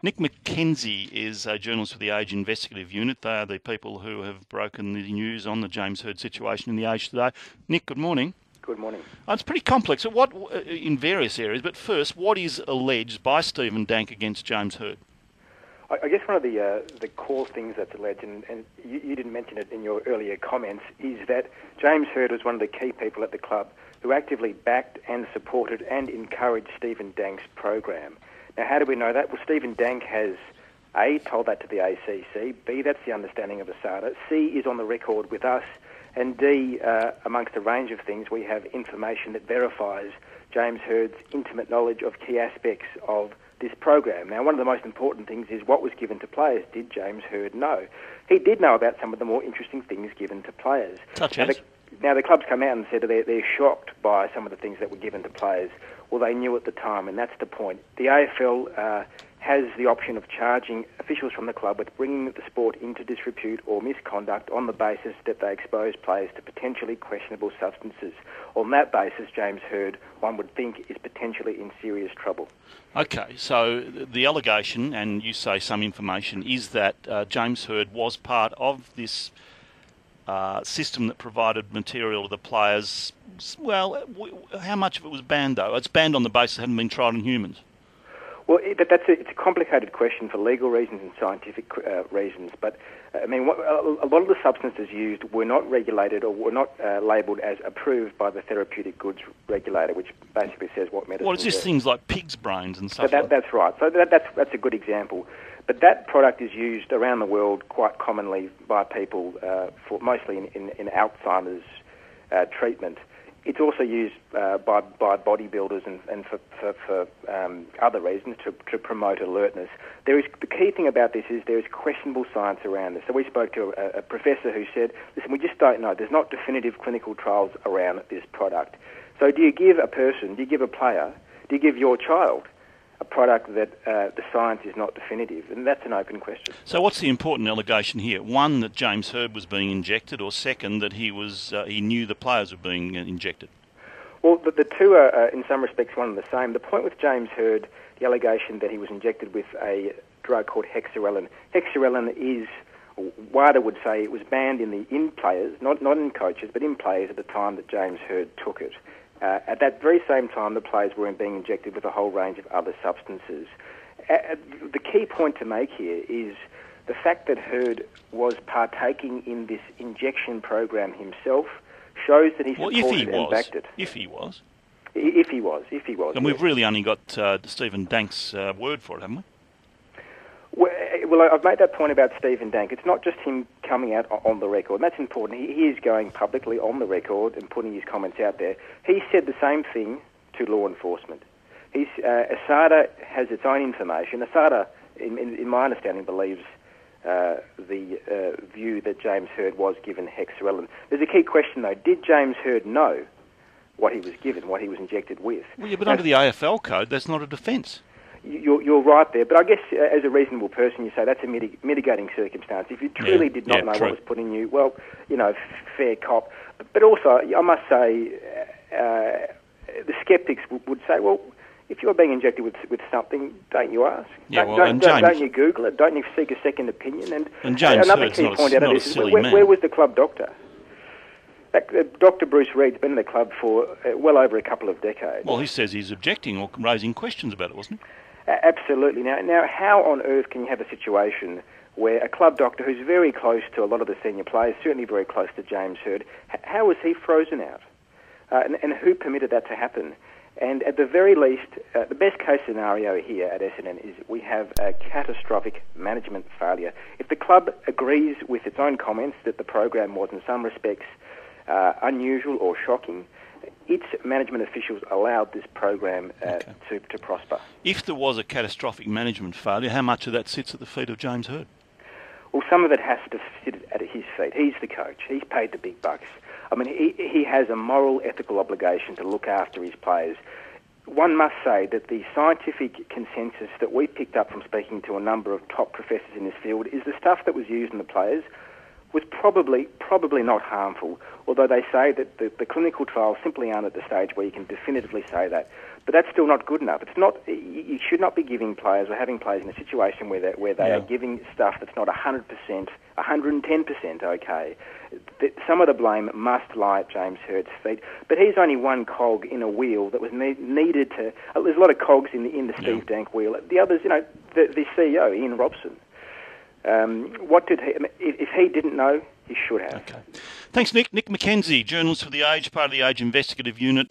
Nick McKenzie is a journalist for the Age Investigative Unit. They are the people who have broken the news on the James Hird situation in the Age today. Nick, good morning. Good morning. It's pretty complex in various areas, but first, what is alleged by Stephen Dank against James Hird? I guess one of the core things that's alleged, and you didn't mention it in your earlier comments, is that James Hird was one of the key people at the club who actively backed and supported and encouraged Stephen Dank's program. Now, how do we know that? Well, Stephen Dank has, A, told that to the ACC, B, that's the understanding of ASADA, C, is on the record with us, and D, amongst a range of things, we have information that verifies James Hird's intimate knowledge of key aspects of this program. Now, one of the most important things is what was given to players. Did James Hird know? He did know about some of the more interesting things given to players. Such as? Now, the club's come out and said they're shocked by some of the things that were given to players. Well, they knew at the time, and that's the point. The AFL has the option of charging officials from the club with bringing the sport into disrepute or misconduct on the basis that they expose players to potentially questionable substances. On that basis, James Hird, one would think, is potentially in serious trouble. Okay, so the allegation, and you say some information, is that James Hird was part of this system that provided material to the players. Well, how much of it was banned, though? It's banned on the basis it hadn't been tried on humans. Well, it's a complicated question for legal reasons and scientific reasons, but I mean, a lot of the substances used were not regulated or were not labelled as approved by the Therapeutic Goods Regulator, which basically says what medicine. Well, it's just things like pig's brains and stuff. So that's right. So that's a good example. But that product is used around the world quite commonly by people, for mostly in Alzheimer's treatment. It's also used by bodybuilders and for other reasons to promote alertness. The key thing about this is there is questionable science around this. So we spoke to a professor who said, listen, we just don't know. There's not definitive clinical trials around this product. So do you give a player, do you give your child a product that the science is not definitive? And that's an open question. So what's the important allegation here? One, that James Hird was being injected, or second, that he knew the players were being injected? Well, the two are in some respects one and the same. The point with James Hird, the allegation that he was injected with a drug called Hexarelin. Hexarelin is, WADA would say, it was banned in players, not in coaches, but in players at the time that James Hird took it. At that very same time, the players were being injected with a whole range of other substances. The key point to make here is the fact that Hird was partaking in this injection program himself shows that he supported and backed it. If he was. And we've really only got Stephen Dank's word for it, haven't we? Well, I've made that point about Stephen Dank. It's not just him coming out on the record, and that's important. He is going publicly on the record and putting his comments out there. He said the same thing to law enforcement. ASADA has its own information. ASADA, in my understanding, believes the view that James Hird was given Hexarelin. There's a key question, though. Did James Hird know what he was given, what he was injected with? Well, yeah, but under the AFL code, that's not a defence. You're right there, but I guess as a reasonable person, you say that's a mitigating circumstance. If you truly did not know what was put in you, well, fair cop. But also, I must say, the sceptics would say, well, if you're being injected with something, don't you ask? Yeah, don't you Google it? Don't you seek a second opinion? And James another Hird's key point out of this is man. Where was the club doctor? Dr. Bruce Reed's been in the club for well over a couple of decades. Well, he says he's objecting or raising questions about it, wasn't he? Absolutely. Now, how on earth can you have a situation where a club doctor who's very close to a lot of the senior players, certainly very close to James Hird, how was he frozen out? And who permitted that to happen? And at the very least, the best case scenario here at Essendon is we have a catastrophic management failure. If the club agrees with its own comments that the program was in some respects unusual or shocking, its management officials allowed this program to prosper. If there was a catastrophic management failure, how much of that sits at the feet of James Hird? Well, some of it has to sit at his feet. He's the coach. He's paid the big bucks. I mean, he has a moral, ethical obligation to look after his players. One must say that the scientific consensus that we picked up from speaking to a number of top professors in this field is the stuff that was used in the players was probably not harmful, although they say that the clinical trials simply aren't at the stage where you can definitively say that. But that's still not good enough. It's not. You should not be giving players or having players in a situation where they are giving stuff that's not 100%, 110% okay. Some of the blame must lie at James Hurd's feet. But he's only one cog in a wheel that was needed to. There's a lot of cogs in the Steve Dank wheel. The others, the CEO Ian Robson. What did he? If he didn't know, he should have. Okay. Thanks, Nick. Nick McKenzie, journalist for The Age, part of The Age Investigative Unit.